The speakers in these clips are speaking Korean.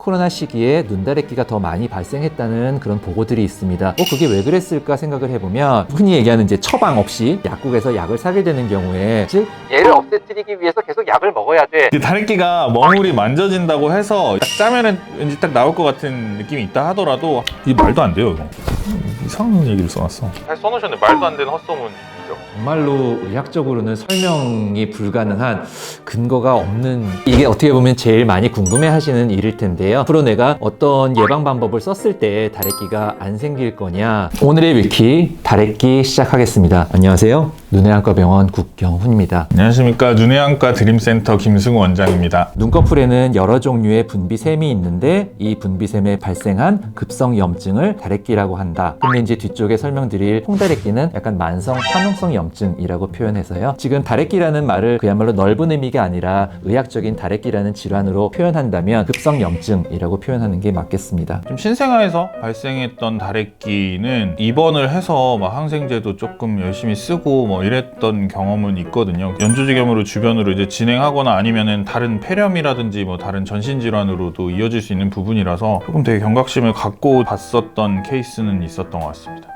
코로나 시기에 눈다래끼가 더 많이 발생했다는 그런 보고들이 있습니다. 그게 왜 그랬을까 생각을 해보면 흔히 얘기하는 이제 처방 없이 약국에서 약을 사게 되는 경우에 즉 얘를 없애뜨리기 위해서 계속 약을 먹어야 돼. 다래끼가 머물이 만져진다고 해서 딱 짜면은 왠지 딱 나올 것 같은 느낌이 있다 하더라도 이게 말도 안 돼요. 이거 이상한 얘기를 써놨어. 잘 써놓으셨네. 말도 안 되는 헛소문이죠. 정말로 의학적으로는 설명이 불가능한 근거가 없는, 이게 어떻게 보면 제일 많이 궁금해하시는 일일 텐데요. 앞으로 내가 어떤 예방 방법을 썼을 때 다래끼가 안 생길 거냐. 오늘의 위키 다래끼 시작하겠습니다. 안녕하세요, 눈의안과병원 국경훈입니다. 안녕하십니까, 눈의안과 드림센터 김승우 원장입니다. 눈꺼풀에는 여러 종류의 분비샘이 있는데 이 분비샘에 발생한 급성 염증을 다래끼라고 한다. 근데 이제 뒤쪽에 설명드릴 콩다래끼는 약간 만성 화농성 염증이라고 표현해서요. 지금 다래끼라는 말을 그야말로 넓은 의미가 아니라 의학적인 다래끼라는 질환으로 표현한다면 급성 염증이라고 표현하는 게 맞겠습니다. 좀 신생아에서 발생했던 다래끼는 입원을 해서 막 항생제도 조금 열심히 쓰고 뭐 이랬던 경험은 있거든요. 연조직염으로 주변으로 이제 진행하거나 아니면은 다른 폐렴이라든지 뭐 다른 전신 질환으로도 이어질 수 있는 부분이라서 조금 되게 경각심을 갖고 봤었던 케이스는 있었던 것 같습니다.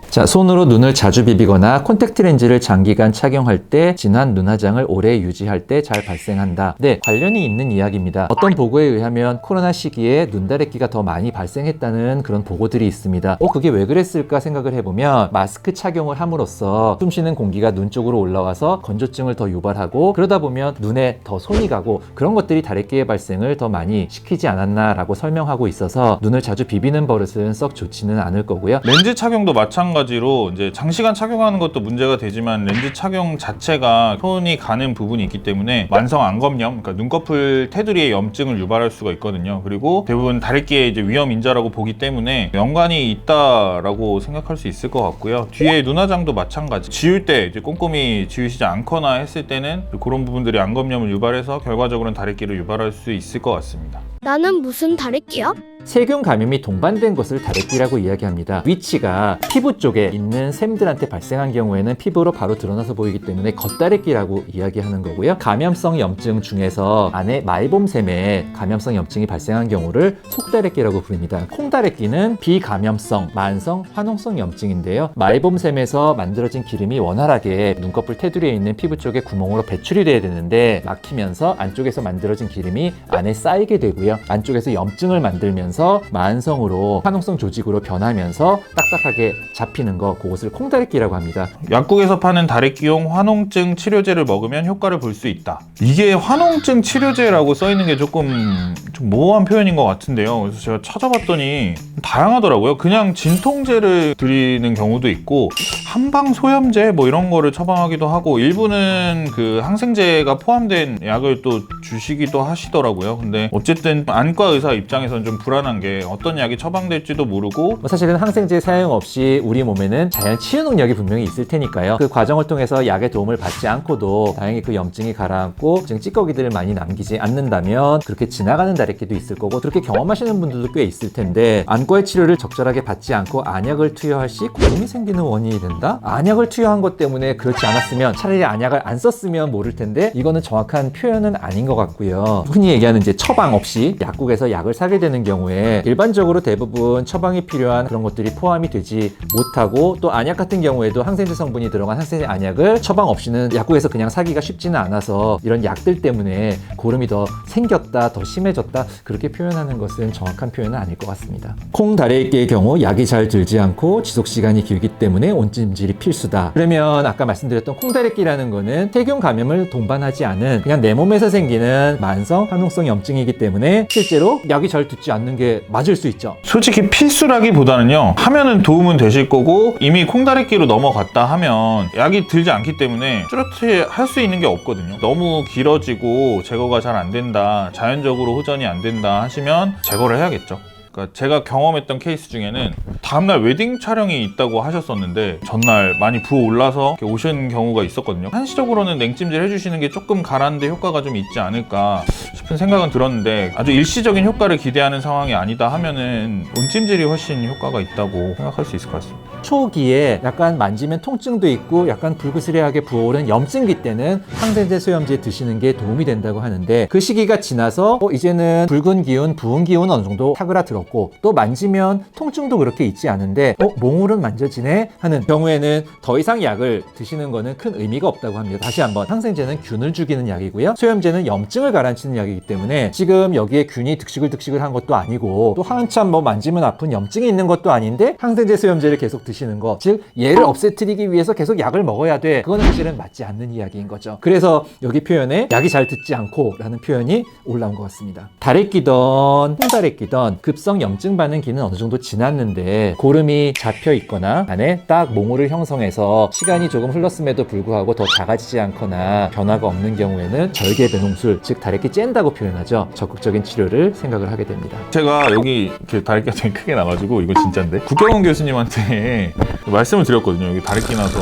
자, 손으로 눈을 자주 비비거나 콘택트 렌즈를 장기간 착용할 때 진한 눈화장을 오래 유지할 때 잘 발생한다. 네, 관련이 있는 이야기입니다. 어떤 보고에 의하면 코로나 시기에 눈다래끼가 더 많이 발생했다는 그런 보고들이 있습니다. 그게 왜 그랬을까 생각을 해보면 마스크 착용을 함으로써 숨 쉬는 공기가 눈 쪽으로 올라와서 건조증을 더 유발하고 그러다 보면 눈에 더 손이 가고 그런 것들이 다래끼의 발생을 더 많이 시키지 않았나라고 설명하고 있어서 눈을 자주 비비는 버릇은 썩 좋지는 않을 거고요. 렌즈 착용도 마찬가지로 이제 장시간 착용하는 것도 문제가 되지만 렌즈 착용 자체가 손이 가는 부분이 있기 때문에 만성 안검염, 그러니까 눈꺼풀 테두리에 염증을 유발할 수가 있거든요. 그리고 대부분 다래끼의 이제 위험 인자라고 보기 때문에 연관이 있다라고 생각할 수 있을 것 같고요. 뒤에 눈화장도 마찬가지. 지울 때 이제 꼼꼼히 지우시지 않거나 했을 때는 그런 부분들이 안검염을 유발해서 결과적으로는 다래끼를 유발할 수 있을 것 같습니다. 나는 무슨 다래끼야? 세균 감염이 동반된 것을 다래끼라고 이야기합니다. 위치가 피부 쪽에 있는 샘들한테 발생한 경우에는 피부로 바로 드러나서 보이기 때문에 겉다래끼라고 이야기하는 거고요. 감염성 염증 중에서 안에 말봄샘에 감염성 염증이 발생한 경우를 속다래끼라고 부릅니다. 콩다래끼는 비감염성 만성 화농성 염증인데요. 말봄샘에서 만들어진 기름이 원활하게 눈꺼풀 테두리에 있는 피부 쪽에 구멍으로 배출이 돼야 되는데 막히면서 안쪽에서 만들어진 기름이 안에 쌓이게 되고요. 안쪽에서 염증을 만들면서 만성으로 화농성 조직으로 변하면서 딱딱하게 잡히는 거, 그것을 콩다래끼라고 합니다. 약국에서 파는 다래끼용 화농증 치료제를 먹으면 효과를 볼 수 있다. 이게 화농증 치료제라고 써있는 게 조금 좀 모호한 표현인 것 같은데요. 그래서 제가 찾아봤더니 다양하더라고요. 그냥 진통제를 드리는 경우도 있고 한방 소염제 뭐 이런 거를 처방하기도 하고 일부는 그 항생제가 포함된 약을 또 주시기도 하시더라고요. 근데 어쨌든 안과 의사 입장에서는 좀 불안한 게 어떤 약이 처방될지도 모르고 사실은 항생제 사용 없이 우리 몸에는 자연 치유 능력이 분명히 있을 테니까요. 그 과정을 통해서 약의 도움을 받지 않고도 다행히 그 염증이 가라앉고 지금 찌꺼기들을 많이 남기지 않는다면 그렇게 지나가는 다래끼도 있을 거고 그렇게 경험하시는 분들도 꽤 있을 텐데 안과의 치료를 적절하게 받지 않고 안약을 투여할 시 고름이 생기는 원인이 된다? 안약을 투여한 것 때문에 그렇지 않았으면 차라리 안약을 안 썼으면 모를 텐데 이거는 정확한 표현은 아닌 것 같고요. 흔히 얘기하는 이제 처방 없이 약국에서 약을 사게 되는 경우에 일반적으로 대부분 처방이 필요한 그런 것들이 포함이 되지 못하고 또 안약 같은 경우에도 항생제 성분이 들어간 항생제 안약을 처방 없이는 약국에서 그냥 사기가 쉽지는 않아서 이런 약들 때문에 고름이 더 생겼다, 더 심해졌다 그렇게 표현하는 것은 정확한 표현은 아닐 것 같습니다. 콩다래끼의 경우 약이 잘 들지 않고 지속시간이 길기 때문에 온찜질이 필수다. 그러면 아까 말씀드렸던 콩다래끼라는 거는 세균 감염을 동반하지 않은 그냥 내 몸에서 생기는 만성 화농성 염증이기 때문에 실제로 약이 잘 듣지 않는 게 맞을 수 있죠. 솔직히 필수라기보다는요, 하면은 도움은 되실 거고 이미 콩다래끼로 넘어갔다 하면 약이 들지 않기 때문에 뚜렷이 할 수 있는 게 없거든요. 너무 길어지고 제거가 잘 안 된다, 자연적으로 호전이 안 된다 하시면 제거를 해야겠죠. 그러니까 제가 경험했던 케이스 중에는 다음날 웨딩 촬영이 있다고 하셨었는데 전날 많이 부어올라서 이렇게 오신 경우가 있었거든요. 한시적으로는 냉찜질 해주시는 게 조금 가라앉는 효과가 좀 있지 않을까 싶은 생각은 들었는데 아주 일시적인 효과를 기대하는 상황이 아니다 하면은 온찜질이 훨씬 효과가 있다고 생각할 수 있을 것 같습니다. 초기에 약간 만지면 통증도 있고 약간 불그스레하게 부어오른 염증기 때는 항생제 소염제 드시는 게 도움이 된다고 하는데 그 시기가 지나서 이제는 붉은 기운, 부은 기운 어느 정도 사그라들었고 또 만지면 통증도 그렇게 있지 않은데 몽울은 만져지네 하는 경우에는 더 이상 약을 드시는 거는 큰 의미가 없다고 합니다. 다시 한번 항생제는 균을 죽이는 약이고요. 소염제는 염증을 가라앉히는 약이기 때문에 지금 여기에 균이 득식을 한 것도 아니고 또 한참 만지면 아픈 염증이 있는 것도 아닌데 항생제 소염제를 계속 드시는 거, 즉 얘를 없애뜨리기 위해서 계속 약을 먹어야 돼. 그거는 사실은 맞지 않는 이야기인 거죠. 그래서 여기 표현에 약이 잘 듣지 않고 라는 표현이 올라온 것 같습니다. 달에 끼던 홍달에 끼던 급성 염증 반응기는 어느 정도 지났는데 고름이 잡혀 있거나 안에 딱 몽울을 형성해서 시간이 조금 흘렀음에도 불구하고 더 작아지지 않거나 변화가 없는 경우에는 절개 배농술, 즉 다래끼 쨘다고 표현하죠. 적극적인 치료를 생각을 하게 됩니다. 제가 여기 이렇게 다래끼가 되게 크게 나가지고 이거 진짜인데 국경원 교수님한테 말씀을 드렸거든요. 여기 다래끼 나서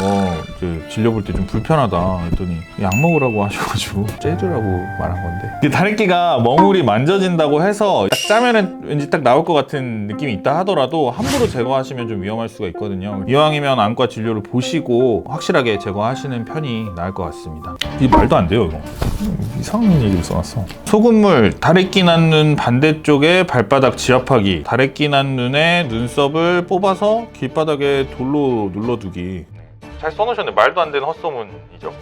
이제 진료 볼 때 좀 불편하다 했더니 약 먹으라고 하셔가지고 째주라고 말한 건데 이 다래끼가 멍울이 만져진다고 해서 약 짜면은 왠지 딱 나올 것 같은 느낌이 있다 하더라도 함부로 제거하시면 좀 위험할 수가 있거든요. 이왕이면 안과 진료를 보시고 확실하게 제거하시는 편이 나을 것 같습니다. 이게 말도 안 돼요 이거. 이상한 얘기를 써놨어. 소금물, 다래끼 난 눈 반대쪽에 발바닥 지압하기, 다래끼 난 눈에 눈썹을 뽑아서 길바닥에 돌로 눌러두기. 잘 써놓으셨네. 말도 안 되는 헛소문이죠.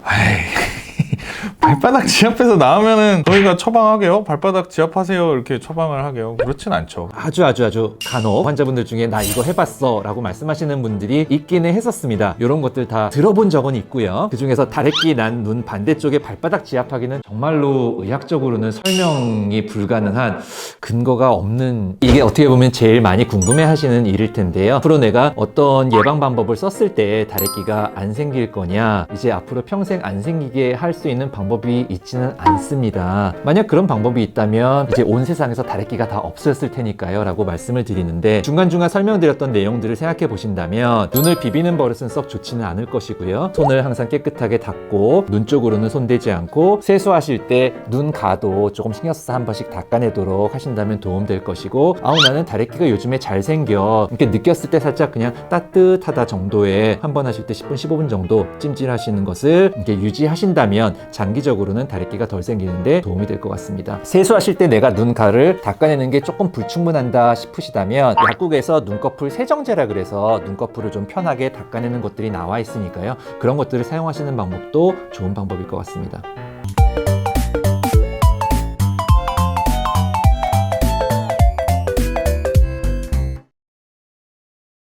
발바닥 지압해서 나오면은 저희가 처방하게요? 발바닥 지압하세요 이렇게 처방을 하게요? 그렇진 않죠. 아주 간혹 환자분들 중에 나 이거 해봤어 라고 말씀하시는 분들이 있기는 했었습니다. 이런 것들 다 들어본 적은 있고요. 그 중에서 다래끼 난 눈 반대쪽에 발바닥 지압하기는 정말로 의학적으로는 설명이 불가능한 근거가 없는, 이게 어떻게 보면 제일 많이 궁금해 하시는 일일 텐데요. 앞으로 내가 어떤 예방 방법을 썼을 때 다래끼가 안 생길 거냐, 이제 앞으로 평생 안 생기게 할 수 있는 방법이 있지는 않습니다. 만약 그런 방법이 있다면 이제 온 세상에서 다래끼가 다 없었을 테니까요 라고 말씀을 드리는데, 중간중간 설명드렸던 내용들을 생각해 보신다면 눈을 비비는 버릇은 썩 좋지는 않을 것이고요. 손을 항상 깨끗하게 닦고 눈 쪽으로는 손대지 않고 세수하실 때 눈 가도 조금 신경 써서 한 번씩 닦아내도록 하신다면 도움될 것이고, 아우 나는 다래끼가 요즘에 잘 생겨 이렇게 느꼈을 때 살짝 그냥 따뜻하다 정도에 한 번 하실 때 10분 15분 정도 찜질하시는 것을 이렇게 유지하신다면 장기적으로는 다래끼가 덜 생기는데 도움이 될 것 같습니다. 세수하실 때 내가 눈가를 닦아내는 게 조금 불충분한다 싶으시다면 약국에서 눈꺼풀 세정제라 그래서 눈꺼풀을 좀 편하게 닦아내는 것들이 나와 있으니까요. 그런 것들을 사용하시는 방법도 좋은 방법일 것 같습니다.